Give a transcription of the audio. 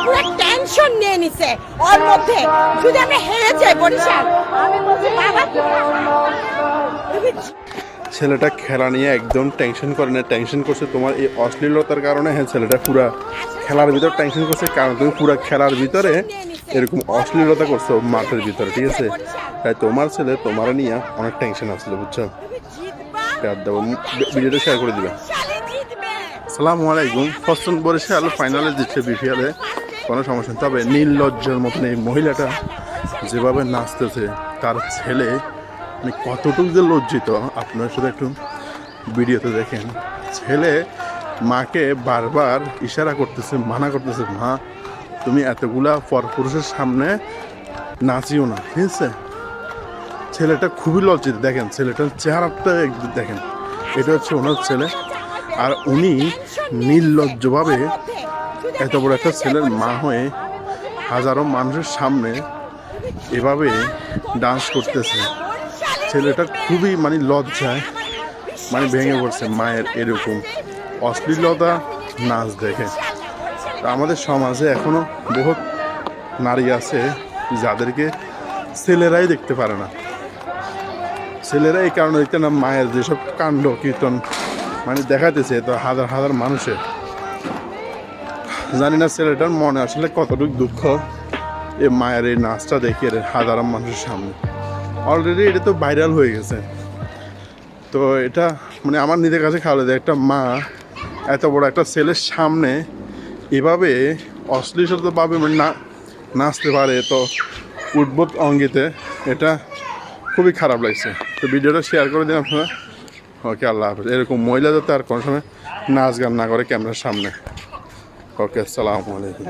পুরো টেনশন নিয়ে নিছে ওর মধ্যে। যদি আমরা হেরে যাই বরিশাল, আমি বলছি বাবা ছেলেটা খেলা নিয়ে একদম টেনশন করে না, টেনশন করছে তোমার এই অশ্লীলতার কারণে। হ্যাঁ, ছেলেটা পুরা খেলার ভিতর টেনশন করছে, কারণ তুমি পুরা খেলার ভিতরে এরকম অশ্লীলতা করছো মাঠের ভিতরে, ঠিক আছে? তাই তোমার ছেলে তোমার নিয়ে অনেক টেনশন আসলো, বুঝছো? ভিডিওটা শেয়ার করে দিবে। আসসালামু আলাইকুম। ফরচুন বরিশাল ফাইনালে দিচ্ছে বিপিএলে, কোনো সমস্যা নেই। তবে নির্লজ্জের মতন এই মহিলাটা যেভাবে নাচতেছে, তার ছেলে মানে কতটুকু যে লজ্জিত আপনার সাথে একটু ভিডিওতে দেখেন। ছেলে মাকে বারবার ইশারা করতেছে, মানা করতেছে, মা তুমি এতগুলা পরপুরুষের সামনে নাচিও না, ঠিক আছে? ছেলেটা খুবই লজ্জিত। দেখেন ছেলেটার চেহারাটা দেখেন, এটা হচ্ছে ওনার ছেলে। আর উনি নির্লজ্জভাবে এত বড় একটা ছেলের মা হয়ে হাজারো মানুষের সামনে এভাবে ডান্স করতেছে। ছেলেটা খুবই মানে লজ্জায় মানে ভেঙে পড়ছে মায়ের এরকম অশ্লীলতা নাচ দেখে। আমাদের সমাজে এখনো বহুত নারী আছে যাদেরকে ছেলেরাই দেখতে পারে না। ছেলেরা এই কারণে দেখতে না, মায়ের যেসব কাণ্ড কীর্তন মানে দেখাতেছে তো হাজার হাজার মানুষের। জানি না ছেলেটার মনে আসলে কতটুকু দুঃখ এই মায়ের এই নাচটা দেখে হাজার মানুষের সামনে। অলরেডি এটা তো ভাইরাল হয়ে গেছে। তো এটা মানে আমার নিজের কাছে খাওয়া যায়, একটা মা এত বড় একটা ছেলের সামনে এভাবে অশ্লীলতাভাবে মানে নাচতে পারে, তো উদ্ভট অঙ্গিতে, এটা খুবই খারাপ লাগছে। তো ভিডিওটা শেয়ার করে দিন আপনারা। ওকে, আল্লাহ হাফেজ। এরকম মহিলা যাতে আর কোনো সময় নাচ গান না করে ক্যামেরার সামনে। ওকে, আসসালামু আলাইকুম।